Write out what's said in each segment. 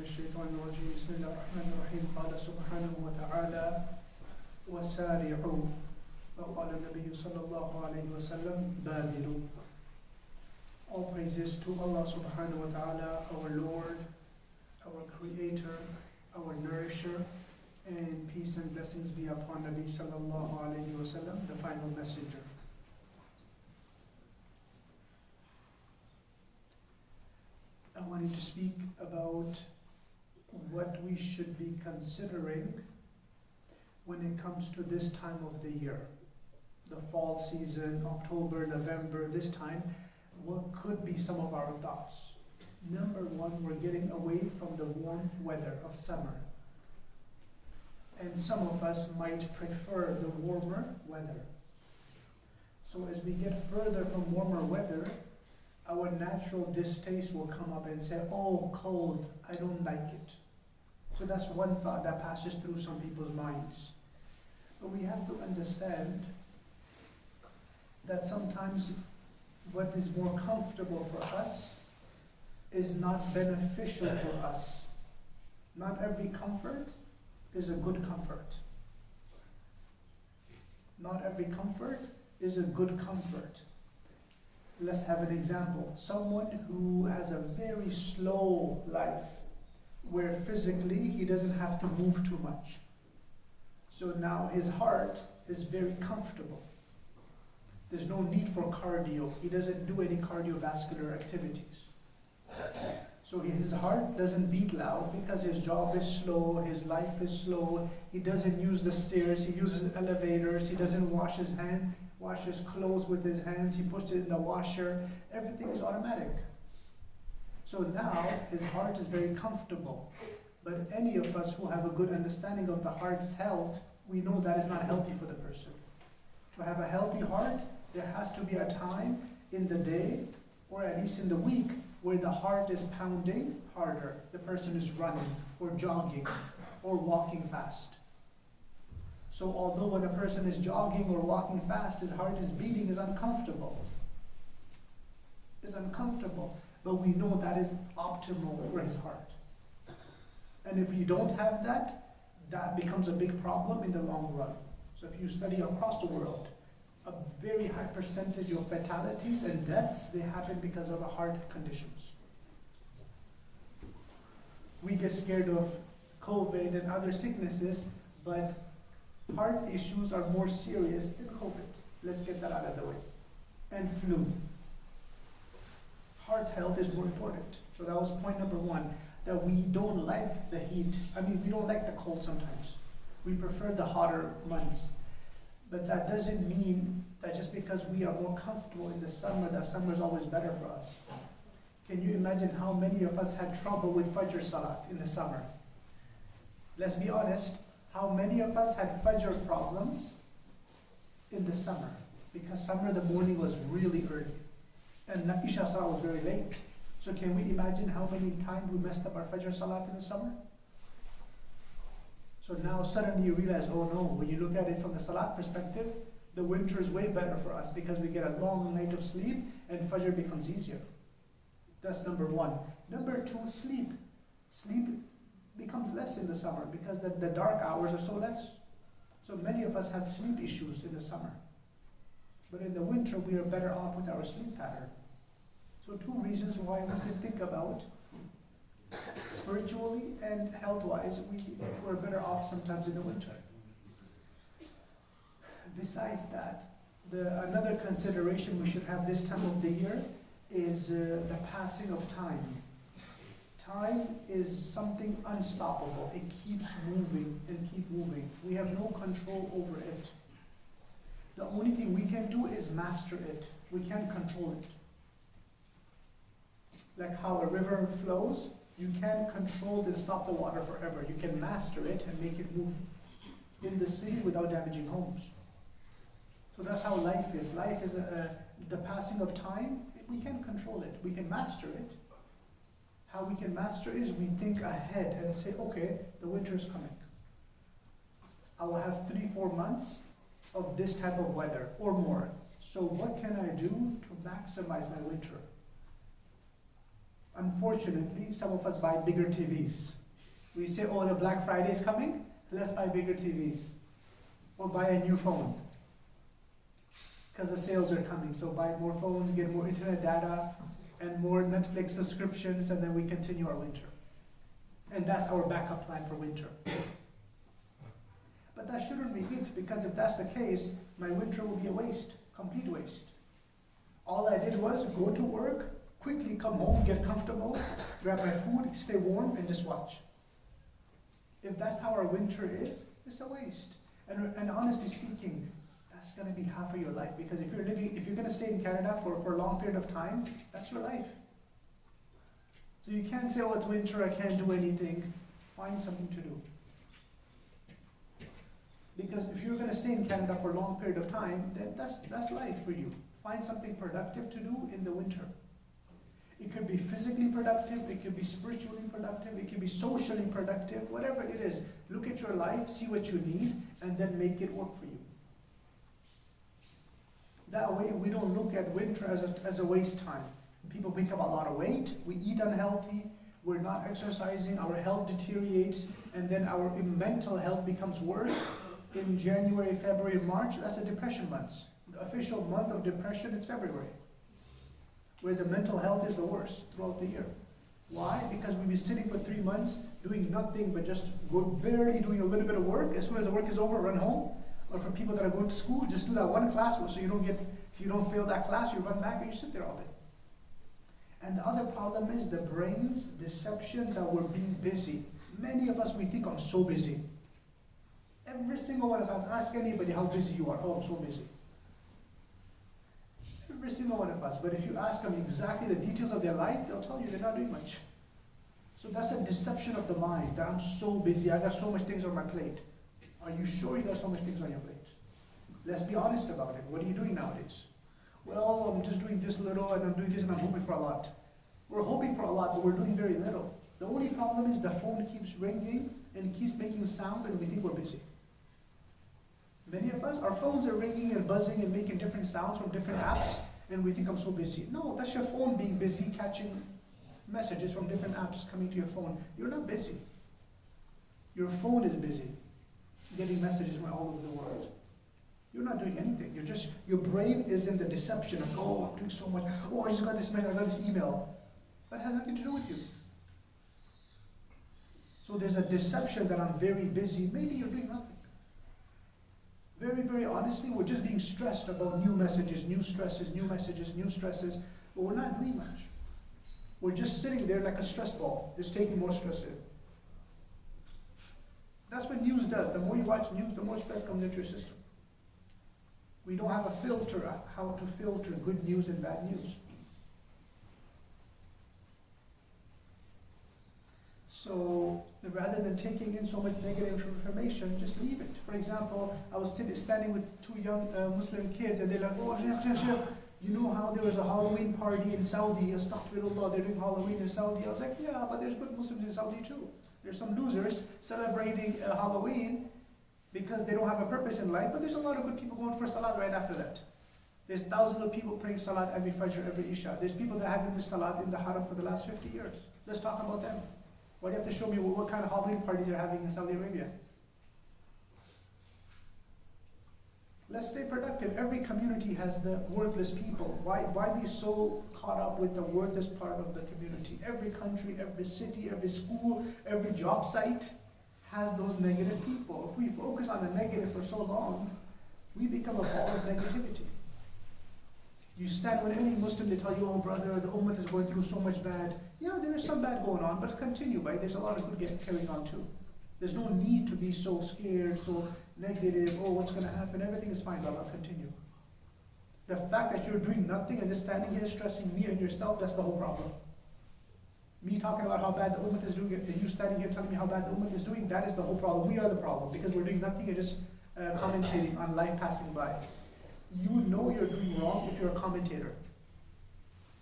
الشيطان الرجيم بسم الله الرحمن الرحيم قال سبحانه وتعالى وسارعوا وقال النبي صلى الله عليه وسلم بادروا. All praises to Allah subhanahu wa ta'ala, our Lord, our Creator, our Nourisher, and peace and blessings be upon Nabi sallallahu alayhi wa sallam, the final messenger. I wanted to speak about what we should be considering when it comes to this time of the year. The fall season, October, November, this time, what could be some of our thoughts? Number one, we're getting away from the warm weather of summer. And some of us might prefer the warmer weather. So as we get further from warmer weather, our natural distaste will come up and say, oh, cold, I don't like it. So that's one thought that passes through some people's minds. But we have to understand that sometimes what is more comfortable for us is not beneficial for us. Not every comfort is a good comfort. Not every comfort is a good comfort. Let's have an example. Someone who has a very slow life, where physically he doesn't have to move too much. So now his heart is very comfortable. There's no need for cardio. He doesn't do any cardiovascular activities. So his heart doesn't beat loud because his job is slow, his life is slow. He doesn't use the stairs, he uses elevators, he doesn't wash his clothes with his hands, he puts it in the washer. Everything is automatic. So now his heart is very comfortable. But any of us who have a good understanding of the heart's health, we know that is not healthy for the person. To have a healthy heart, there has to be a time in the day, or at least in the week, where the heart is pounding harder. The person is running, or jogging, or walking fast. So although when a person is jogging or walking fast, his heart is beating, is uncomfortable. Is uncomfortable. But we know that is optimal for his heart. And if you don't have that, that becomes a big problem in the long run. So if you study across the world, a very high percentage of fatalities and deaths, they happen because of heart conditions. We get scared of COVID and other sicknesses, but heart issues are more serious than COVID. Let's get that out of the way. And flu. Heart health is more important. So that was point number one, that we don't like the heat. We don't like the cold sometimes. We prefer the hotter months. But that doesn't mean that just because we are more comfortable in the summer, that summer is always better for us. Can you imagine how many of us had trouble with Fajr Salat in the summer? Let's be honest, how many of us had Fajr problems in the summer? Because summer, the morning was really early. And Isha Salat was very late. So can we imagine how many times we messed up our Fajr Salat in the summer? So now suddenly you realize, oh no, when you look at it from the Salat perspective, the winter is way better for us because we get a long night of sleep and Fajr becomes easier. That's number one. Number two, sleep. Sleep becomes less in the summer because the dark hours are so less. So many of us have sleep issues in the summer. But in the winter, we are better off with our sleep pattern. So two reasons why we can think about spiritually and health-wise, we're better off sometimes in the winter. Besides that, another consideration we should have this time of the year is the passing of time. Time is something unstoppable. It keeps moving and keep moving. We have no control over it. The only thing we can do is master it. We can't control it. Like how a river flows, you can't control and stop the water forever. You can master it and make it move in the sea without damaging homes. So that's how life is. Life is the passing of time. We can't control it. We can master it. How we can master is we think ahead and say, okay, the winter is coming. I will have 3-4 months of this type of weather or more. So what can I do to maximize my winter? Unfortunately, unfortunately, some of us buy bigger TVs. We say, oh, the Black Friday is coming, let's buy bigger TVs. Or buy a new phone. Because the sales are coming, so buy more phones, get more internet data, and more Netflix subscriptions, and then we continue our winter. And that's our backup plan for winter. But that shouldn't be it, because if that's the case, my winter will be a waste, complete waste. All I did was go to work, quickly come home, get comfortable, grab my food, stay warm, and just watch. If that's how our winter is, it's a waste. And honestly speaking, that's going to be half of your life, because if you're going to stay in Canada for a long period of time, that's your life. So you can't say, oh, it's winter, I can't do anything. Find something to do. Because if you're going to stay in Canada for a long period of time, then that's life for you. Find something productive to do in the winter. It could be physically productive, it could be spiritually productive, it could be socially productive, whatever it is. Look at your life, see what you need, and then make it work for you. That way we don't look at winter as a waste time. People pick up a lot of weight, we eat unhealthy, we're not exercising, our health deteriorates, and then our mental health becomes worse. In January, February, March, that's the depression months. The official month of depression is February, where the mental health is the worst throughout the year. Why? Because we've been sitting for 3 months doing nothing but just barely doing a little bit of work. As soon as the work is over, run home. Or for people that are going to school, just do that one class so you don't fail that class, you run back and you sit there all day. And the other problem is the brain's deception that we're being busy. Many of us, we think, I'm so busy. Every single one of us, ask anybody how busy you are. Oh, I'm so busy. Every single one of us. But if you ask them exactly the details of their life, they'll tell you they're not doing much. So that's a deception of the mind, that I'm so busy, I got so much things on my plate. Are you sure you got so much things on your plate? Let's be honest about it. What are you doing nowadays? Well, I'm just doing this little, and I'm doing this, and I'm hoping for a lot. We're hoping for a lot, but we're doing very little. The only problem is the phone keeps ringing, and keeps making sound, and we think we're busy. Many of us, our phones are ringing and buzzing and making different sounds from different apps, and we think I'm so busy. No, that's your phone being busy, catching messages from different apps coming to your phone. You're not busy. Your phone is busy, getting messages from all over the world. You're not doing anything. Your brain is in the deception of, oh, I'm doing so much. Oh, I just got this mail, I got this email. That has nothing to do with you. So there's a deception that I'm very busy. Maybe you're doing nothing. Very, very honestly, we're just being stressed about new messages, new stresses, new messages, new stresses, but we're not doing much. We're just sitting there like a stress ball, just taking more stress in. That's what news does. The more you watch news, the more stress comes into your system. We don't have a filter, how to filter good news and bad news. So rather than taking in so much negative information, just leave it. For example, I was standing with 2 young Muslim kids, and they're like, oh, Sheikh, you know how there was a Halloween party in Saudi, astaghfirullah, they're doing Halloween in Saudi. I was like, yeah, but there's good Muslims in Saudi too. There's some losers celebrating Halloween because they don't have a purpose in life, but there's a lot of good people going for Salat right after that. There's thousands of people praying Salat every Fajr, every Isha. There's people that haven't missed Salat in the Haram for the last 50 years. Let's talk about them. Why do you have to show me what kind of Halloween parties they're having in Saudi Arabia? Let's stay productive. Every community has the worthless people. Why be so caught up with the worthless part of the community? Every country, every city, every school, every job site has those negative people. If we focus on the negative for so long, we become a ball of negativity. You stand with any Muslim, they tell you, oh brother, the ummah is going through so much bad. Yeah, there is some bad going on, but continue, right? There's a lot of good carrying on too. There's no need to be so scared, so negative, oh, what's going to happen? Everything is fine, Allah, continue. The fact that you're doing nothing and just standing here stressing me and yourself, that's the whole problem. Me talking about how bad the ummah is doing, and you standing here telling me how bad the ummah is doing, that is the whole problem. We are the problem, because we're doing nothing and just commentating on life passing by. You know you're doing wrong if you're a commentator.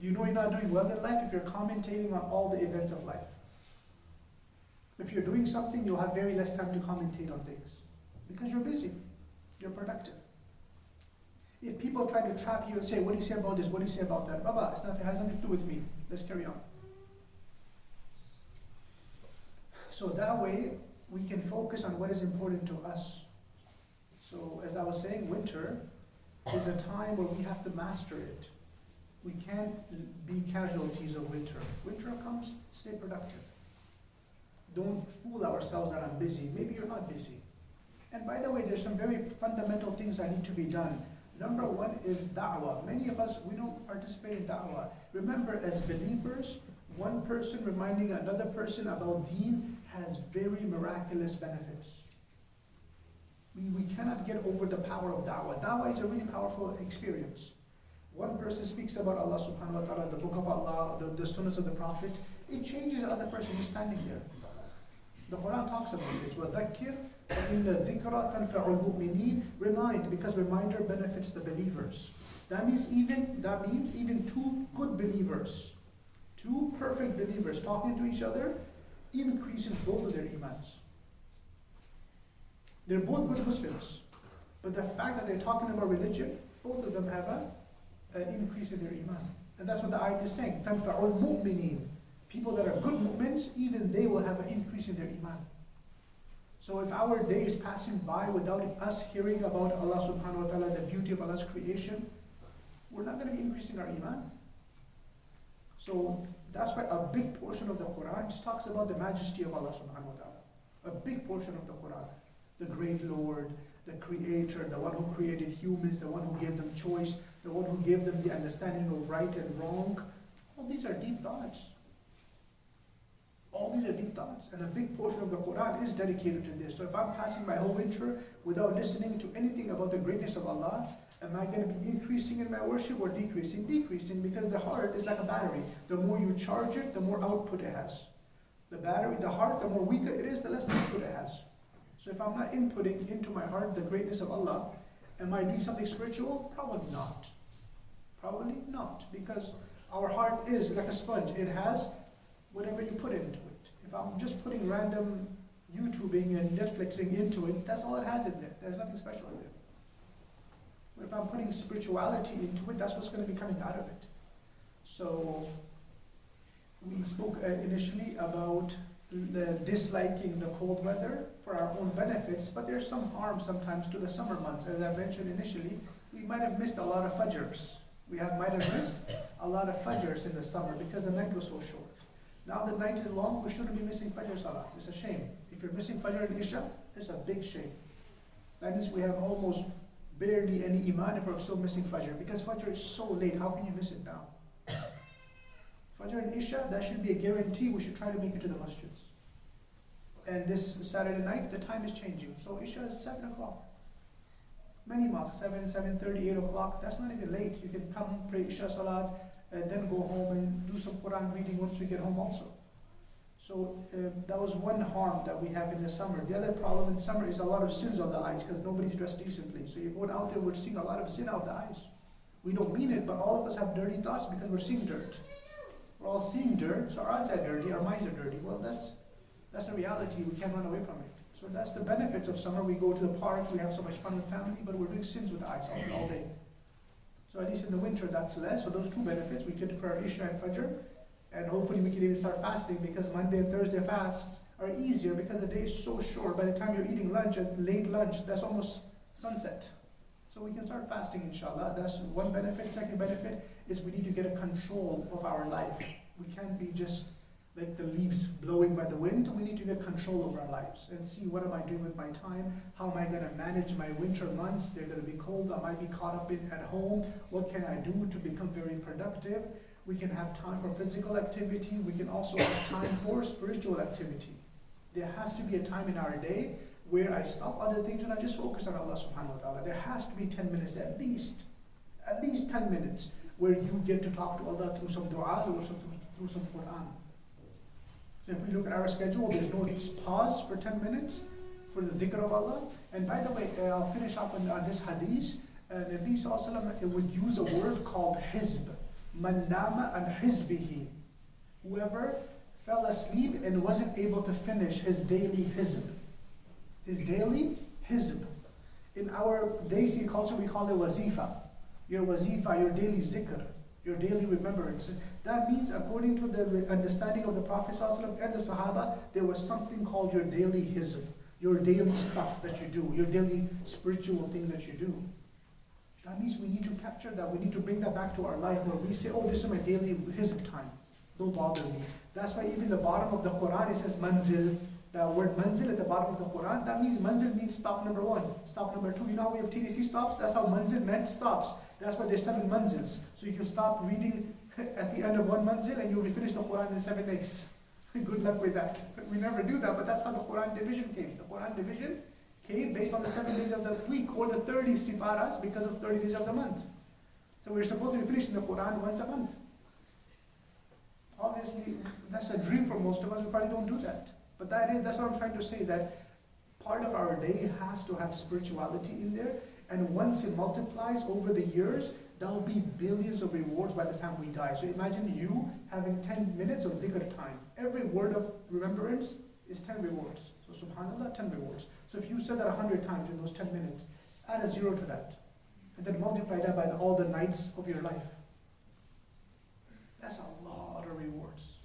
You know you're not doing well in life if you're commentating on all the events of life. If you're doing something, you'll have very less time to commentate on things. Because you're busy. You're productive. If people try to trap you and say, what do you say about this, what do you say about that? Baba, it has nothing to do with me. Let's carry on. So that way, we can focus on what is important to us. So as I was saying, winter is a time where we have to master it. We can't be casualties of winter. Winter comes, stay productive. Don't fool ourselves that I'm busy. Maybe you're not busy. And by the way, there's some very fundamental things that need to be done. Number one is da'wah. Many of us, we don't participate in da'wah. Remember, as believers, one person reminding another person about deen has very miraculous benefits. We cannot get over the power of da'wah. Da'wah is a really powerful experience. One person speaks about Allah subhanahu wa ta'ala, the book of Allah, the sunnahs of the Prophet, it changes the other person who's standing there. The Quran talks about this. وَذَكِّرْ فَإِنَّ الذِّكْرَ تَنْفَعُ الْمُؤْمِنِينَ. Remind, because reminder benefits the believers. That means even two good believers, two perfect believers talking to each other increases both of their imans. They're both good Muslims, but the fact that they're talking about religion, both of them have an increase in their iman. And that's what the ayat is saying. تَنْفَعُ الْمُؤْمِنِينَ. People that are good mu'mins, even they will have an increase in their iman. So if our day is passing by without us hearing about Allah subhanahu wa ta'ala, the beauty of Allah's creation, we're not going to be increasing our iman. So that's why a big portion of the Quran just talks about the majesty of Allah subhanahu wa ta'ala. A big portion of the Quran. The great Lord, the Creator, the one who created humans, the one who gave them choice, the one who gave them the understanding of right and wrong. All these are deep thoughts. All these are deep thoughts. And a big portion of the Quran is dedicated to this. So if I'm passing my whole winter without listening to anything about the greatness of Allah, am I going to be increasing in my worship or decreasing? Decreasing, because the heart is like a battery. The more you charge it, the more output it has. The heart, the more weaker it is, the less output it has. So if I'm not inputting into my heart the greatness of Allah, am I doing something spiritual? Probably not. Probably not. Because our heart is like a sponge. It has whatever you put into it. If I'm just putting random YouTubing and Netflixing into it, that's all it has in there. There's nothing special in there. But if I'm putting spirituality into it, that's what's going to be coming out of it. So we spoke initially about disliking the cold weather for our own benefits, but there's some harm sometimes to the summer months. As I mentioned initially, we might have missed a lot of fajrs. Might have missed a lot of fajrs in the summer because the night was so short. Now the night is long, we shouldn't be missing Fajr Salat. It's a shame. If you're missing Fajr and Isha, it's a big shame. That means we have almost barely any iman if we're still missing Fajr. Because Fajr is so late, how can you miss it now? Fajr and Isha, that should be a guarantee. We should try to make it to the masjids. And this Saturday night, the time is changing. So Isha is 7 o'clock. Many mosques, 7, 7:30, 8 o'clock. That's not even late. You can come, pray Isha Salat, and then go home and do some Quran reading once we get home also. So that was one harm that we have in the summer. The other problem in summer is a lot of sins of the eyes because nobody's dressed decently. So you're going out there, we're seeing a lot of sin out the eyes. We don't mean it, but all of us have dirty thoughts because we're seeing dirt. We're all seeing dirt, so our eyes are dirty, our minds are dirty. Well, that's a reality. We can't run away from it. So that's the benefits of summer. We go to the park, we have so much fun with family, but we're doing sins with the eyes all day. So at least in the winter, that's less. So those two benefits, we get to pray Isha and Fajr, and hopefully we can even start fasting because Monday and Thursday fasts are easier because the day is so short. By the time you're eating lunch, at late lunch, that's almost sunset. So we can start fasting, inshallah. That's one benefit. Second benefit is we need to get a control of our life. We can't be just like the leaves blowing by the wind. We need to get control over our lives and see what am I doing with my time, how am I going to manage my winter months. They're going to be cold, I might be caught up at home. What can I do to become very productive? We can have time for physical activity. We can also have time for spiritual activity. There has to be a time in our day where I stop other things and I just focus on Allah subhanahu wa ta'ala. There has to be 10 minutes at least 10 minutes where you get to talk to Allah through some dua or through some Quran. So if we look at our schedule, there's no pause for 10 minutes for the dhikr of Allah. And by the way, I'll finish up on this hadith. Nabi Sallallahu Alaihi Wasallam would use a word called hizb. Man nama an hizbihi. Whoever fell asleep and wasn't able to finish his daily hizb. His daily hizb. In our Desi culture, we call it wazifa. Your wazifa, your daily zikr. your daily remembrance. That means, according to the understanding of the Prophet ﷺ and the Sahaba, there was something called your daily hizb, your daily stuff that you do, your daily spiritual things that you do. That means we need to capture that, we need to bring that back to our life where we say, oh, this is my daily hizb time. Don't bother me. That's why even the bottom of the Quran, it says manzil. The word manzil at the bottom of the Quran, that means manzil means stop number 1, stop number 2. You know how we have TDC stops? That's how manzil meant stops. That's why there's 7 manzils. So you can stop reading at the end of 1 manzil and you'll be finished the Quran in 7 days. Good luck with that. We never do that, but that's how the Quran division came. The Quran division came based on the 7 days of the week or the 30 siparas because of 30 days of the month. So we're supposed to be finishing the Quran once a month. Obviously, that's a dream for most of us. We probably don't do that. But that's what I'm trying to say, that part of our day has to have spirituality in there. And once it multiplies over the years, there will be billions of rewards by the time we die. So imagine you having 10 minutes of dhikr time. Every word of remembrance is 10 rewards. So subhanAllah, 10 rewards. So if you said that 100 times in those 10 minutes, add a 0 to that. And then multiply that by all the nights of your life. That's a lot of rewards.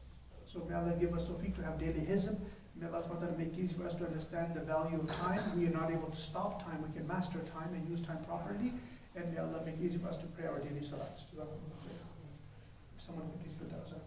So may Allah give us tawfiq to have daily hizb. May Allah subhanahu wa ta'ala make it easy for us to understand the value of time. We are not able to stop time. We can master time and use time properly. And may Allah make it easy for us to pray our daily salats. If someone please put that aside.